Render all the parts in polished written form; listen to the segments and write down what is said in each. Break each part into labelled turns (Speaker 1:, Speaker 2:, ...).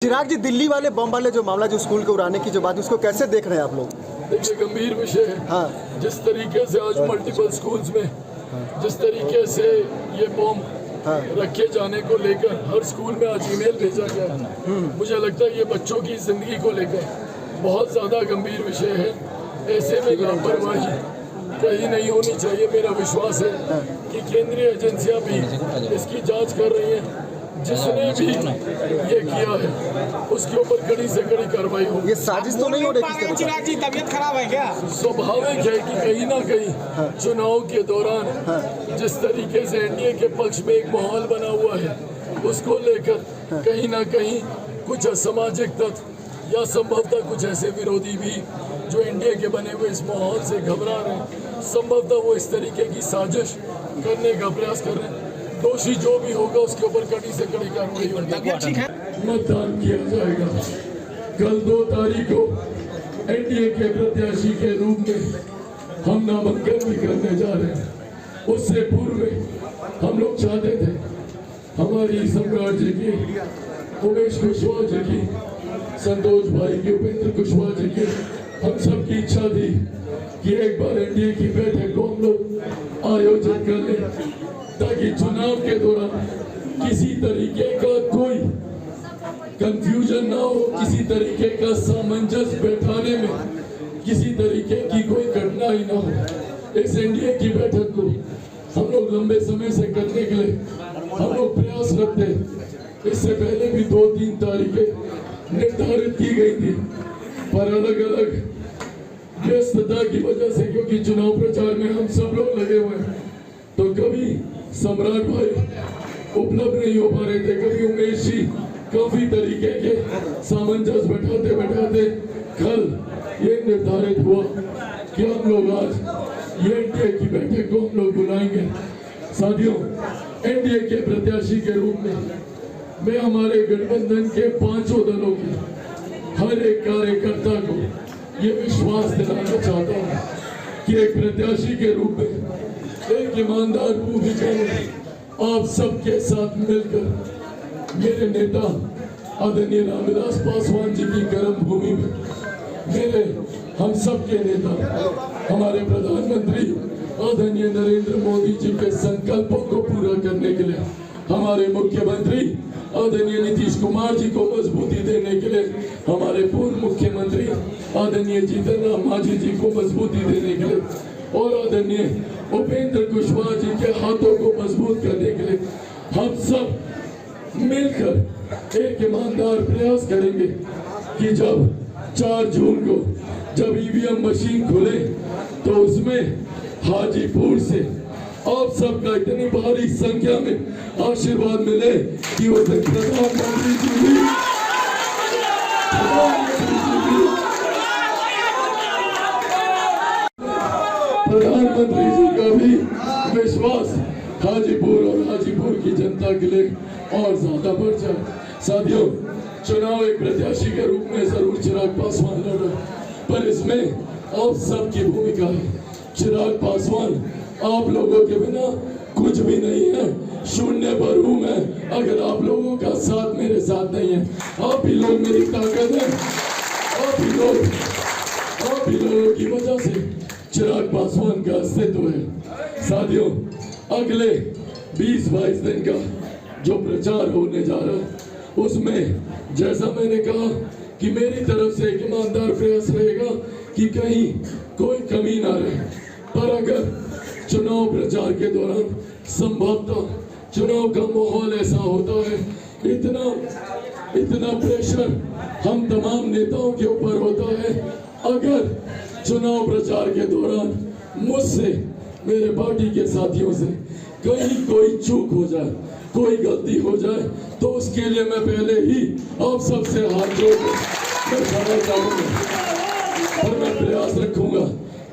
Speaker 1: चिराग जी, दिल्ली वाले बम वाले जो मामला, जो स्कूल को उड़ाने की जो बात, उसको कैसे देख रहे हैं आप लोग?
Speaker 2: देखिए, गंभीर विषय है।
Speaker 1: हाँ।
Speaker 2: जिस तरीके से आज मल्टीपल स्कूल्स में जिस तरीके से ये बम रखे जाने को लेकर हर स्कूल में आज ईमेल भेजा गया है, मुझे लगता है ये बच्चों की जिंदगी को लेकर बहुत ज्यादा गंभीर विषय है। ऐसे में लापरवाही कहीं नहीं होनी चाहिए। मेरा विश्वास है कि केंद्रीय एजेंसियां भी इसकी जांच कर रही हैं। जिसने भी ये किया है उसके ऊपर कड़ी से कड़ी कार्रवाई होगी।
Speaker 1: ये साजिश तो नहीं हो रही?
Speaker 3: चिराग जी, तबीयत खराब है क्या?
Speaker 2: स्वाभाविक है कि कहीं ना कहीं चुनाव के दौरान जिस तरीके से एनडीए के पक्ष में एक माहौल बना हुआ है, उसको लेकर कहीं ना कहीं कुछ असामाजिक तत्व या संभवतः कुछ ऐसे विरोधी भी जो एनडीए के बने हुए इस माहौल से घबरा रहे हैं, संभवतः वो इस तरीके की साजिश करने का प्रयास कर रहे हैं। दोषी जो भी होगा उसके ऊपर कड़ी से कड़ी कार्रवाई होगी। मतदान किया जाएगा कल 2 तारीख को। एनडीए के प्रत्याशी के रूप में हम नामांकन भी करने जा रहे हैं। उससे पूर्व हम लोग चाहते थे हमारी सम्राट जी की, उमेश कुशवाहा जी की, संतोष भाई की, उपेंद्र कुशवाहा जी की, हम सब की इच्छा थी कि एक बार एनडीए की बैठक को हम लोग आयोजित कर लें, ताकि चुनाव के दौरान किसी तरीके का कोई कंफ्यूजन ना हो, किसी तरीके का सामंजस्य बैठाने में किसी तरीके की कोई घटना ही ना हो। इस एनडीए की बैठक को हम लोग लंबे समय से करने के लिए हम लोग प्रयासरत थे। इससे पहले भी 2-3 तारीखें निर्धारित की गई थी, पर अलग अलग व्यस्तता की वजह से, क्योंकि चुनाव प्रचार में हम सब लोग लगे हुए हैं, तो कभी सम्राट भाई उपलब्ध नहीं हो पा रहे थे, कभी उमेश जी काफी तरीके के सामंजस्य बैठाते बैठाते कल ये निर्धारित हुआ कि हम लोग आज ये एनडीए की बैठक को हम लोग बुलाएंगे। साथियों, एनडीए के प्रत्याशी के रूप में मैं हमारे गठबंधन के 5 दलों के हर एक कार्यकर्ता को ये विश्वास दिलाना चाहता हूँ कि एक प्रत्याशी के रूप में, एक ईमानदार भूमिका में आप सबके साथ मिलकर मेरे नेता आदरणीय रामविलास पासवान जी की कर्म भूमि में, मेरे हम सब के नेता हमारे प्रधानमंत्री आदरणीय नरेंद्र मोदी जी के संकल्पों को पूरा करने के लिए, हमारे मुख्यमंत्री आदरणीय नीतीश कुमार जी को मजबूती देने के लिए, हमारे पूर्व मुख्यमंत्री आदरणीय जीतन राम मांझी जी को मजबूती देने के लिए, और आदरणीय उपेंद्र कुशवाहा जी के हाथों को मजबूत करने के लिए हम सब मिलकर एक ईमानदार प्रयास करेंगे कि जब 4 जून को जब ईवीएम मशीन खुले तो उसमें हाजीपुर से आप सबका इतनी भारी संख्या में आशीर्वाद मिले कि वो प्रधानमंत्री जी भी प्रधानमंत्री जी का भी विश्वास हाजीपुर और हाजीपुर की जनता के लिए और ज्यादा बढ़ जाए। साथियों, चुनाव एक प्रत्याशी के रूप में जरूर चिराग पासवान लड़, पर इसमें आप सबकी भूमिका है। चिराग पासवान आप लोगों के बिना कुछ भी नहीं है, शून्य पर हूं मैं अगर आप लोगों का साथ मेरे साथ नहीं है। आप ही लोग मेरी ताकत है, आप ही लोगों की वजह से चिराग पासवान का अस्तित्व है। साथियों, अगले 20-22 दिन का जो प्रचार होने जा रहा है, उसमें जैसा मैंने कहा कि मेरी तरफ से एक ईमानदार प्रयास रहेगा कि कहीं कोई कमी ना रहे। पर अगर चुनाव प्रचार के दौरान संभवतः चुनाव का माहौल ऐसा होता है, इतना प्रेशर हम तमाम नेताओं के ऊपर होता है, अगर चुनाव प्रचार के दौरान मुझसे, मेरे पार्टी के साथियों से कहीं कोई चूक हो जाए, कोई गलती हो जाए, तो उसके लिए मैं पहले ही आप सबसे हाथ जोड़कर क्षमा चाहूंगा। और मैं प्रयास रखूंगा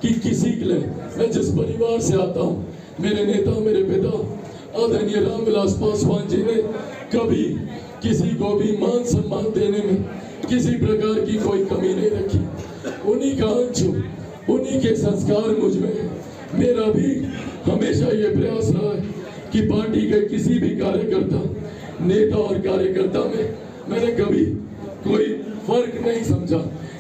Speaker 2: कि किसी के लिए, मैं जिस परिवार से आता हूँ, मेरे नेता, मेरे पिता आदरणीय रामविलास पासवान जी ने कभी किसी को भी मान सम्मान देने में किसी प्रकार की कोई कमी नहीं रखी। उन्हीं का अंश, उन्हीं के संस्कार मुझ में है। मेरा भी हमेशा ये प्रयास रहा है कि पार्टी के किसी भी कार्यकर्ता, नेता और कार्यकर्ता में मैंने कभी नहीं समझा।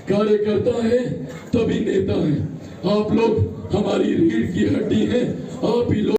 Speaker 2: कार्यकर्ता है तभी नेता है। आप लोग हमारी रीढ़ की हड्डी हैं। आप ही लोग